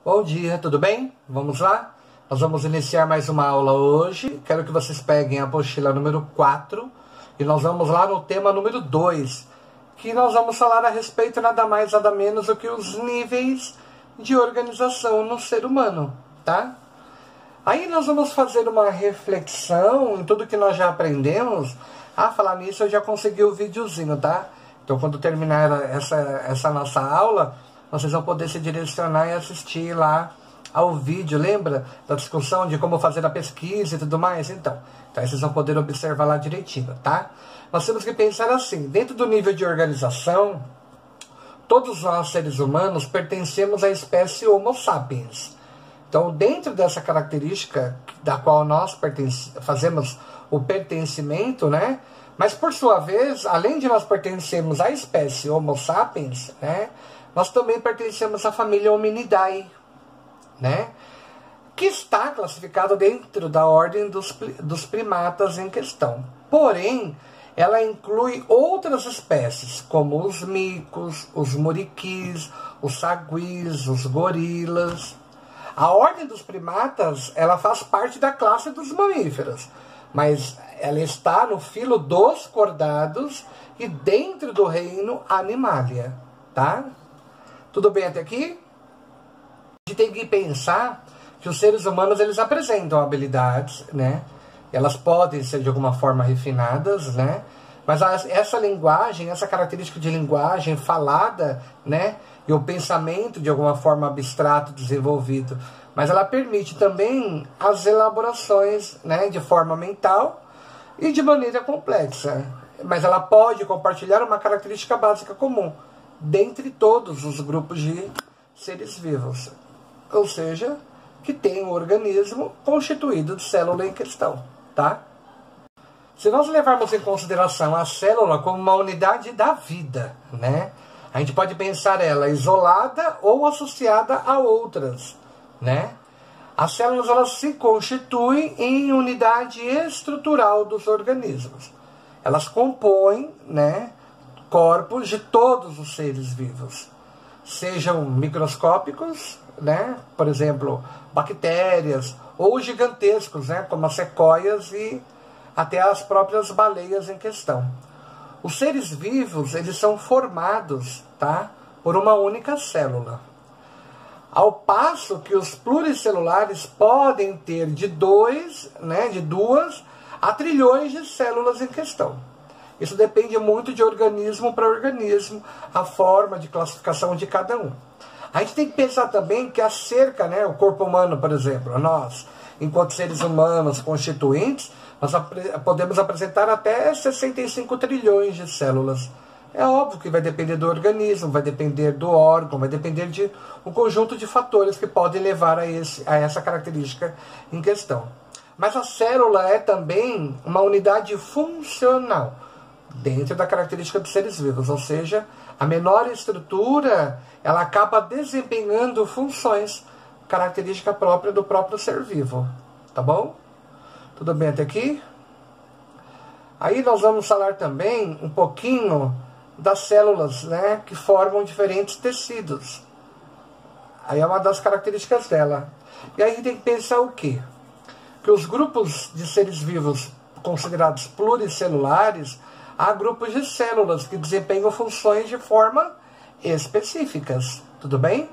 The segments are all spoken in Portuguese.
Bom dia, tudo bem? Vamos lá? Nós vamos iniciar mais uma aula hoje. Quero que vocês peguem a apostila número 4 e nós vamos lá no tema número 2, que nós vamos falar a respeito nada mais, nada menos do que os níveis de organização no ser humano, tá? Aí nós vamos fazer uma reflexão em tudo que nós já aprendemos. Falar nisso, eu já consegui o videozinho, tá? Então, quando terminar essa nossa aula, vocês vão poder se direcionar e assistir lá ao vídeo. Lembra da discussão de como fazer a pesquisa e tudo mais? Então vocês vão poder observar lá direitinho, tá? Nós temos que pensar assim, dentro do nível de organização, todos nós, seres humanos, pertencemos à espécie Homo sapiens. Então, dentro dessa característica da qual nós fazemos o pertencimento, né? Mas, por sua vez, além de nós pertencermos à espécie Homo sapiens, né? Nós também pertencemos à família Hominidae, né? Que está classificado dentro da ordem dos primatas em questão. Porém, ela inclui outras espécies, como os micos, os muriquis, os saguis, os gorilas. A ordem dos primatas, ela faz parte da classe dos mamíferos, mas ela está no filo dos cordados e dentro do reino Animalia, tá? Tudo bem até aqui? A gente tem que pensar que os seres humanos, eles apresentam habilidades, né? Elas podem ser de alguma forma refinadas, né? Mas essa linguagem, essa característica de linguagem falada, né? E o pensamento de alguma forma abstrato desenvolvido, mas ela permite também as elaborações, né? De forma mental e de maneira complexa. Mas ela pode compartilhar uma característica básica comum dentre todos os grupos de seres vivos, ou seja, que tem um organismo constituído de célula em questão, tá? Se nós levarmos em consideração a célula como uma unidade da vida, né? A gente pode pensar ela isolada ou associada a outras, né? As células, elas se constituem em unidade estrutural dos organismos. Elas compõem, né, corpos de todos os seres vivos, sejam microscópicos, né, por exemplo, bactérias, ou gigantescos, né, como as sequoias e até as próprias baleias em questão. Os seres vivos, eles são formados, tá, por uma única célula, ao passo que os pluricelulares podem ter de 2 a trilhões de células em questão. Isso depende muito de organismo para organismo, a forma de classificação de cada um. A gente tem que pensar também que a cerca, né, o corpo humano, por exemplo, nós, enquanto seres humanos constituintes, nós podemos apresentar até 65 trilhões de células. É óbvio que vai depender do organismo, vai depender do órgão, vai depender de um conjunto de fatores que podem levar a essa característica em questão. Mas a célula é também uma unidade funcional dentro da característica dos seres vivos, ou seja, a menor estrutura, ela acaba desempenhando funções, característica própria do próprio ser vivo, tá bom? Tudo bem até aqui? Aí nós vamos falar também um pouquinho das células, né, que formam diferentes tecidos. Aí é uma das características dela. E aí a gente tem que pensar o quê? Que os grupos de seres vivos considerados pluricelulares, há grupos de células que desempenham funções de forma específicas, tudo bem?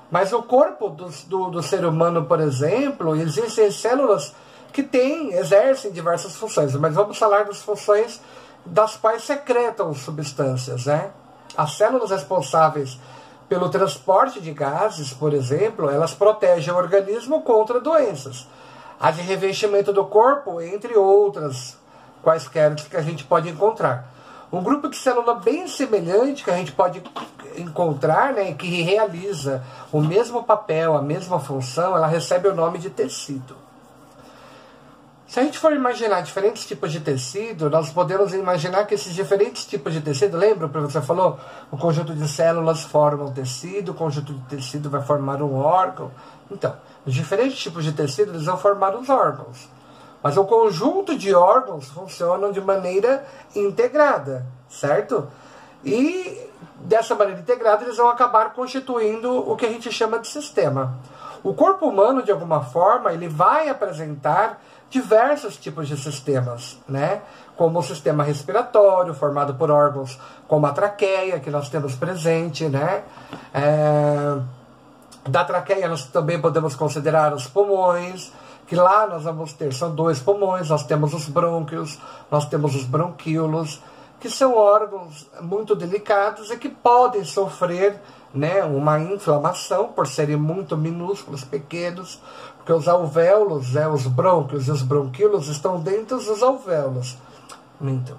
Mas o corpo do ser humano, por exemplo, existem células que exercem diversas funções, mas vamos falar das funções das quais secretam substâncias, né? As células responsáveis pelo transporte de gases, por exemplo, elas protegem o organismo contra doenças. A de revestimento do corpo, entre outras quaisquer que a gente pode encontrar. Um grupo de célula bem semelhante que a gente pode encontrar, né, que realiza o mesmo papel, a mesma função, ela recebe o nome de tecido. Se a gente for imaginar diferentes tipos de tecido, nós podemos imaginar que esses diferentes tipos de tecido, lembra o professor falou? O conjunto de células forma um tecido, o conjunto de tecido vai formar um órgão. Então, os diferentes tipos de tecido, eles vão formar os órgãos. Mas o conjunto de órgãos funcionam de maneira integrada, certo? E dessa maneira integrada, eles vão acabar constituindo o que a gente chama de sistema. O corpo humano, de alguma forma, ele vai apresentar diversos tipos de sistemas, né? Como o sistema respiratório, formado por órgãos como a traqueia, que nós temos presente, né? Da traqueia nós também podemos considerar os pulmões, que lá nós vamos ter, são 2 pulmões, nós temos os brônquios, nós temos os bronquíolos, que são órgãos muito delicados e que podem sofrer, né, uma inflamação por serem muito minúsculos, pequenos, porque os alvéolos, os brônquios e os bronquíolos estão dentro dos alvéolos. Então,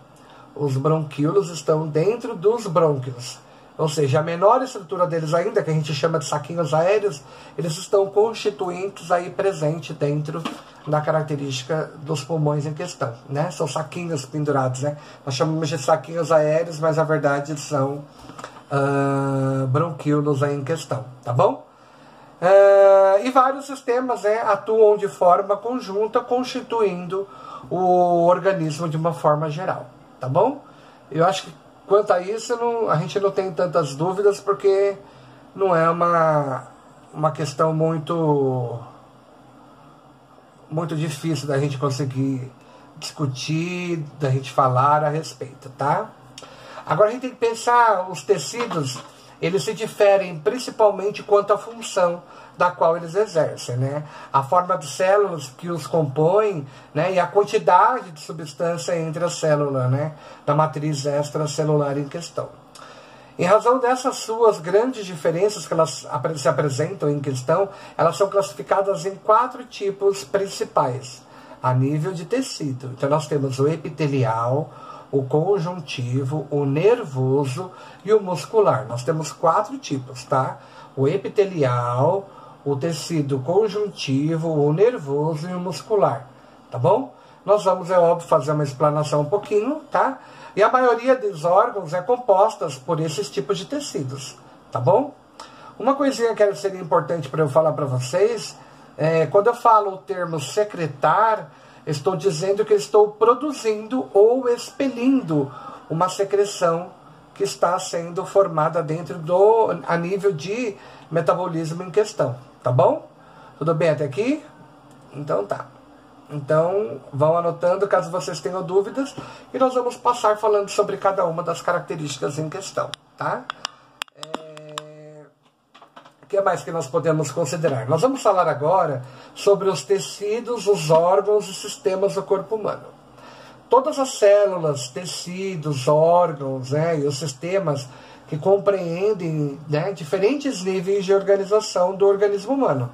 os bronquíolos estão dentro dos brônquios. Ou seja, a menor estrutura deles ainda, que a gente chama de saquinhos aéreos, eles estão constituintes aí presente dentro da característica dos pulmões em questão, né? São saquinhos pendurados, né? Nós chamamos de saquinhos aéreos, mas na verdade são bronquíolos aí em questão, tá bom? E vários sistemas, né, atuam de forma conjunta, constituindo o organismo de uma forma geral, tá bom? Eu acho que quanto a isso, a gente não tem tantas dúvidas, porque não é uma questão muito difícil da gente conseguir discutir, da gente falar a respeito, tá? Agora a gente tem que pensar, os tecidos, eles se diferem principalmente quanto à função da qual eles exercem, né? A forma de células que os compõem, né? E a quantidade de substância entre as células, né? Da matriz extracelular em questão. Em razão dessas suas grandes diferenças que elas se apresentam em questão, elas são classificadas em 4 tipos principais, a nível de tecido. Então nós temos o epitelial, o conjuntivo, o nervoso e o muscular. Nós temos 4 tipos, tá? O epitelial, o tecido conjuntivo, o nervoso e o muscular, tá bom? Nós vamos, é óbvio, fazer uma explanação um pouquinho, tá? E a maioria dos órgãos é composta por esses tipos de tecidos, tá bom? Uma coisinha que seria importante para eu falar para vocês, quando eu falo o termo secretar, estou dizendo que estou produzindo ou expelindo uma secreção que está sendo formada dentro a nível de metabolismo em questão, tá bom? Tudo bem até aqui? Então tá. Então vão anotando caso vocês tenham dúvidas, e nós vamos passar falando sobre cada uma das características em questão, tá? O que mais que nós podemos considerar? Nós vamos falar agora sobre os tecidos, os órgãos e sistemas do corpo humano. Todas as células, tecidos, órgãos, né, e os sistemas que compreendem, né, diferentes níveis de organização do organismo humano.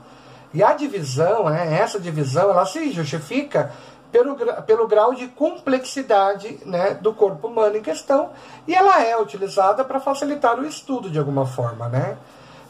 E a divisão, né, essa divisão, ela se justifica pelo grau de complexidade, né, do corpo humano em questão, e ela é utilizada para facilitar o estudo de alguma forma, né?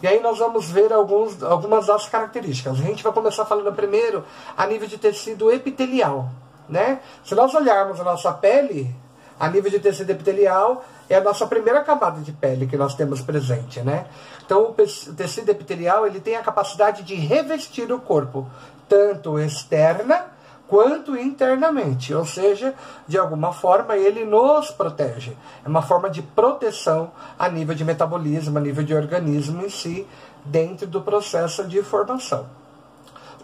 E aí nós vamos ver algumas das características. A gente vai começar falando primeiro a nível de tecido epitelial, né? Se nós olharmos a nossa pele, a nível de tecido epitelial é a nossa primeira camada de pele que nós temos presente, né? Então o tecido epitelial, ele tem a capacidade de revestir o corpo, tanto externa quanto internamente, ou seja, de alguma forma ele nos protege. É uma forma de proteção a nível de metabolismo, a nível de organismo em si, dentro do processo de formação.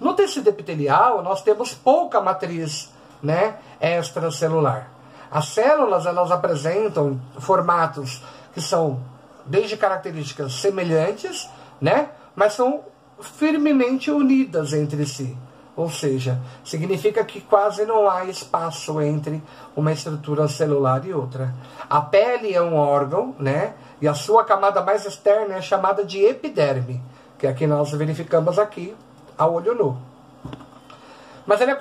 No tecido epitelial, nós temos pouca matriz, né, extracelular. As células, elas apresentam formatos que são desde características semelhantes, né, mas são firmemente unidas entre si. Ou seja, significa que quase não há espaço entre uma estrutura celular e outra. A pele é um órgão, né? E a sua camada mais externa é chamada de epiderme, que é a que nós verificamos aqui a olho nu. Mas ela é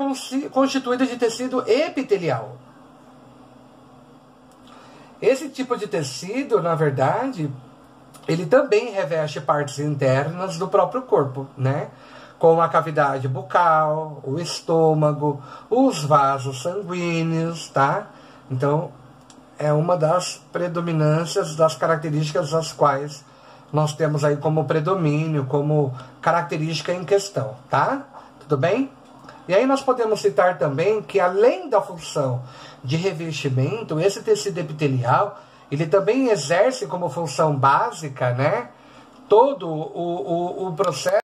constituída de tecido epitelial. Esse tipo de tecido, na verdade, ele também reveste partes internas do próprio corpo, né? Como a cavidade bucal, o estômago, os vasos sanguíneos, tá? Então, é uma das predominâncias, das características das quais nós temos aí como predomínio, como característica em questão, tá? Tudo bem? E aí nós podemos citar também que, além da função de revestimento, esse tecido epitelial, ele também exerce como função básica, né, todo o processo